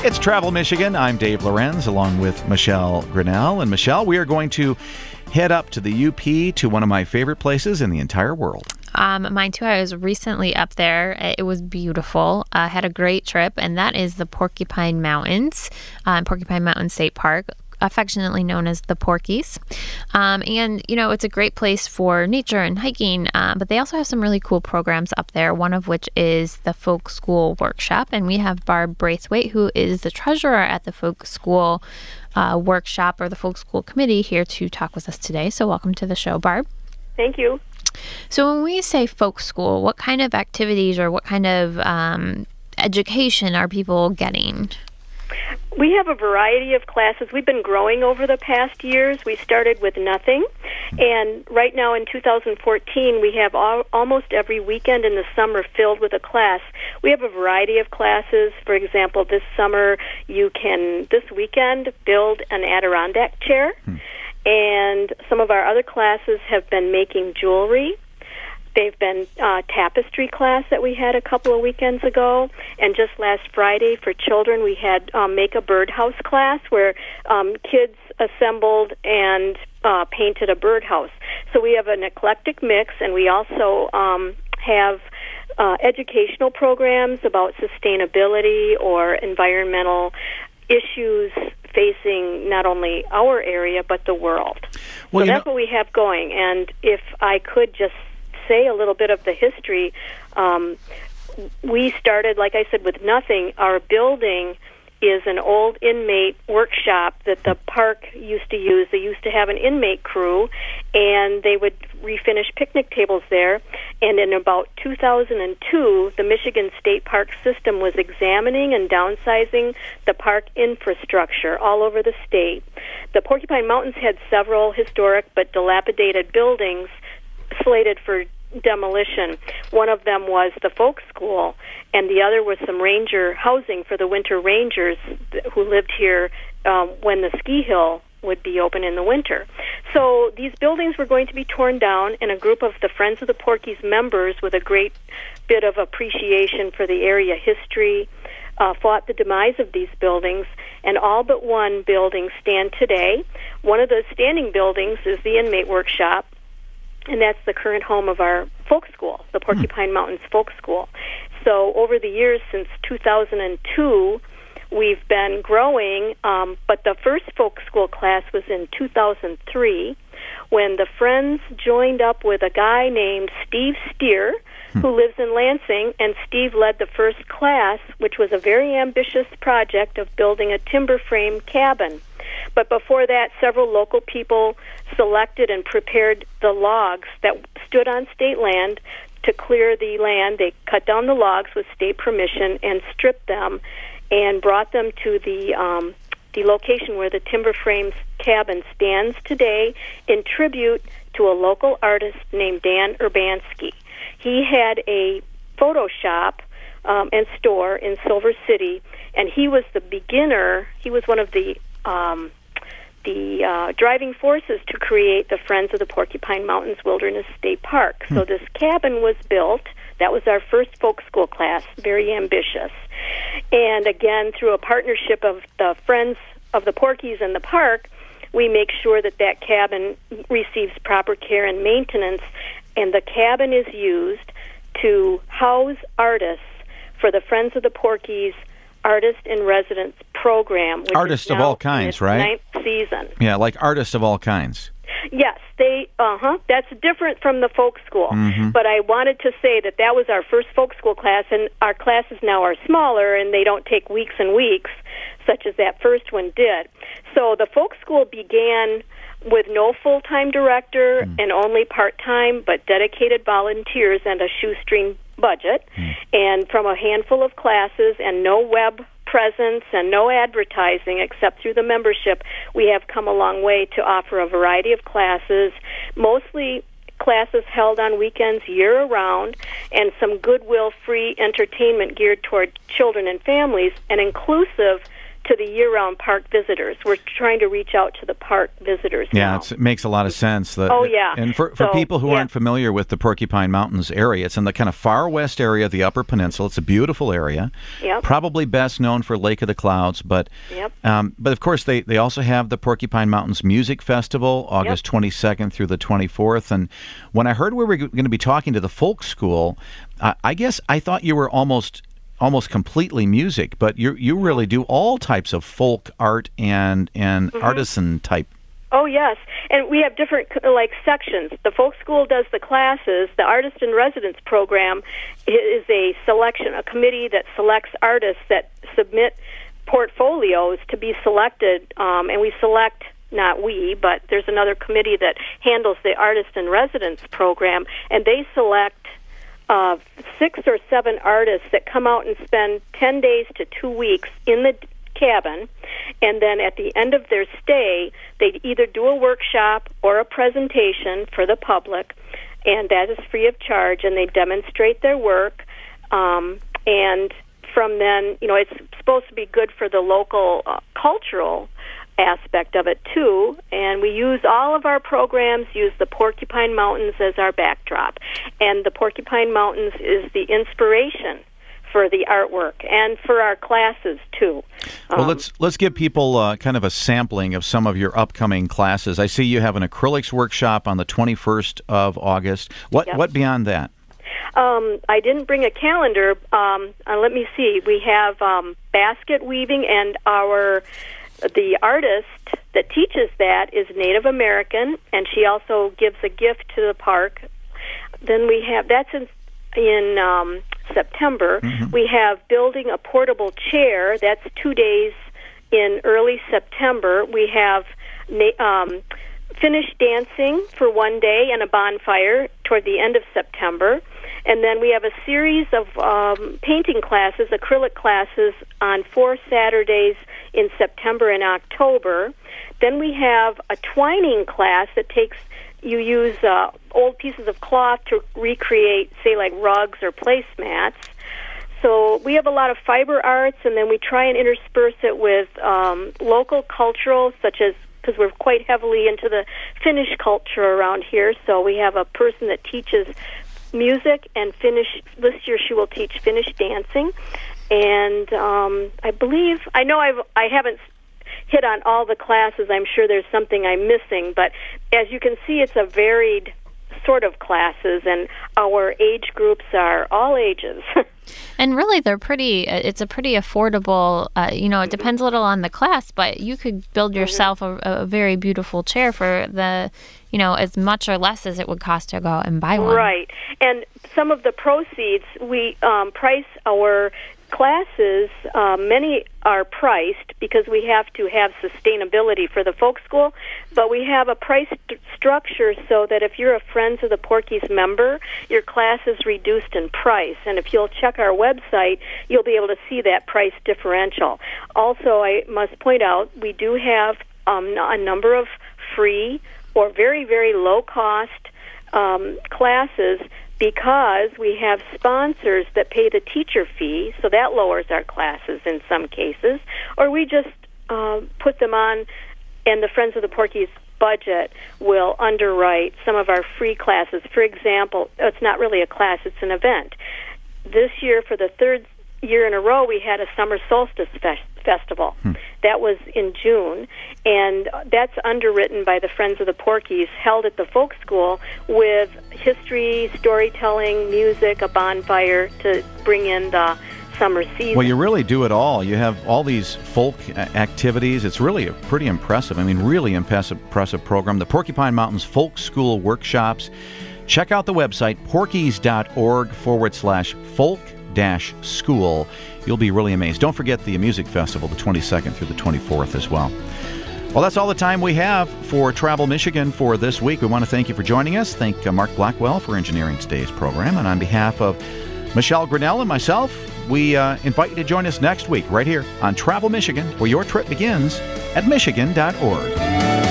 It's Travel Michigan. I'm Dave Lorenz along with Michelle Grinnell. And Michelle, we are going to head up to the UP to one of my favorite places in the entire world. Mine too. I was recently up there. It was beautiful. I had a great trip, and that is the Porcupine Mountains, Porcupine Mountain State Park, affectionately known as the Porkies. And, you know, it's a great place for nature and hiking, but they also have some really cool programs up there, one of which is the Folk School Workshop. And we have Barb Braithwaite, who is the treasurer at the Folk School Workshop, or the Folk School Committee, here to talk with us today. So welcome to the show, Barb. Thank you. So when we say folk school, what kind of activities or what kind of education are people getting? We have a variety of classes. We've been growing over the past years. We started with nothing, and right now in 2014, we have almost every weekend in the summer filled with a class. We have a variety of classes. For example, this summer, you can, this weekend, build an Adirondack chair, and some of our other classes have been making jewelry. They've been tapestry class that we had a couple of weekends ago, and just last Friday for children we had make a birdhouse class where kids assembled and painted a birdhouse. So we have an eclectic mix, and we also have educational programs about sustainability or environmental issues facing not only our area but the world. Well, so that's what we have going, and if I could just say a little bit of the history. We started, like I said, with nothing. Our building is an old inmate workshop that the park used to use. They used to have an inmate crew, and they would refinish picnic tables there. And in about 2002, the Michigan State Park System was examining and downsizing the park infrastructure all over the state. The Porcupine Mountains had several historic but dilapidated buildings slated for demolition. One of them was the folk school, and the other was some ranger housing for the winter rangers who lived here when the ski hill would be open in the winter. So these buildings were going to be torn down, and a group of the Friends of the Porkies members with a great bit of appreciation for the area history fought the demise of these buildings, and all but one building stand today. One of the standing buildings is the inmate workshop, and that's the current home of our folk school, the Porcupine Mountains Folk School. So over the years, since 2002, we've been growing, but the first folk school class was in 2003 when the Friends joined up with a guy named Steve Steer, who lives in Lansing, and Steve led the first class, which was a very ambitious project of building a timber frame cabin. But before that, several local people selected and prepared the logs that stood on state land to clear the land. They cut down the logs with state permission and stripped them and brought them to the location where the timber frame cabin stands today in tribute to a local artist named Dan Urbanski. He had a photo shop and store in Silver City, and he was the beginner. He was one of the driving forces to create the Friends of the Porcupine Mountains Wilderness State Park. So this cabin was built. That was our first folk school class, very ambitious. And again, through a partnership of the Friends of the Porkies and the park, we make sure that that cabin receives proper care and maintenance, and the cabin is used to house artists for the Friends of the Porkies Artist in Residence program. Artists of all kinds, right? 9th season. Yeah, like artists of all kinds. Yes, that's different from the folk school. But I wanted to say that was our first folk school class, and our classes now are smaller, and they don't take weeks and weeks, such as that first one did. So the folk school began with no full-time director and only part-time, but dedicated volunteers and a shoestring budget, and from a handful of classes and no web presence and no advertising except through the membership, we have come a long way to offer a variety of classes, mostly classes held on weekends year-round, and some goodwill-free entertainment geared toward children and families, and inclusive to the year-round park visitors. We're trying to reach out to the park visitors now. It makes a lot of sense. Yeah. And for people who aren't familiar with the Porcupine Mountains area, it's in the kind of far west area of the Upper Peninsula. It's a beautiful area. Yep. Probably best known for Lake of the Clouds, but of course they also have the Porcupine Mountains Music Festival, August 22nd through the 24th. And when I heard we were going to be talking to the folk school, I guess I thought you were almost completely music, but you really do all types of folk art and artisan type. Oh, yes. And we have different, sections. The folk school does the classes. The artist in residence program is a committee that selects artists that submit portfolios to be selected, and we select, not we, but there's another committee that handles the artist in residence program, and they select 6 or 7 artists that come out and spend 10 days to 2 weeks in the cabin, and then at the end of their stay, they either do a workshop or a presentation for the public, and that is free of charge, and they demonstrate their work, and from then, it's supposed to be good for the local cultural aspect of it too, and we use all of our programs use the Porcupine Mountains as our backdrop, and the Porcupine Mountains is the inspiration for the artwork and for our classes too. Well, let's give people kind of a sampling of some of your upcoming classes. I see you have an acrylics workshop on the 21st of August. What beyond that? I didn't bring a calendar. Let me see. We have basket weaving, and the artist that teaches that is Native American, and she also gives a gift to the park. Then we have, that's in September. Mm-hmm. We have building a portable chair. That's 2 days in early September. We have finished dancing for 1 day and a bonfire toward the end of September. And then we have a series of painting classes, acrylic classes, on 4 Saturdays in September and October. Then we have a twining class that you use old pieces of cloth to recreate, say, like rugs or placemats. So we have a lot of fiber arts, and then we try and intersperse it with local cultural, such as, because we're quite heavily into the Finnish culture around here, so we have a person that teaches music and Finnish. This year she will teach Finnish dancing, and I haven't hit on all the classes. I'm sure there's something I'm missing, but as you can see, it's a varied sort of classes, and our age groups are all ages. And really, it's a pretty affordable, it depends a little on the class, but you could build yourself a very beautiful chair for as much or less as it would cost to go and buy one. Right. And some of the proceeds, we price our classes, many are priced because we have to have sustainability for the folk school, but we have a price structure so that if you're a Friends of the Porkies member, your class is reduced in price. And if you'll check our website, you'll be able to see that price differential. Also, I must point out, we do have a number of free or very, very low-cost classes, because we have sponsors that pay the teacher fee, so that lowers our classes in some cases, or we just put them on, and the Friends of the Porkies budget will underwrite some of our free classes. For example, it's not really a class, it's an event. This year, for the 3rd year in a row, we had a summer solstice festival. That was in June, and that's underwritten by the Friends of the Porkies, held at the folk school with history, storytelling, music, a bonfire to bring in the summer season. Well, you really do it all. You have all these folk activities. It's really pretty impressive. I mean, really impressive program. The Porcupine Mountains Folk School workshops. Check out the website, porkies.org/folk-school. You'll be really amazed. Don't forget the music festival, the 22nd through the 24th as well. Well, that's all the time we have for Travel Michigan for this week. We want to thank you for joining us. Thank Mark Blackwell for engineering today's program. And on behalf of Michelle Grinnell and myself, we invite you to join us next week right here on Travel Michigan, where your trip begins at michigan.org.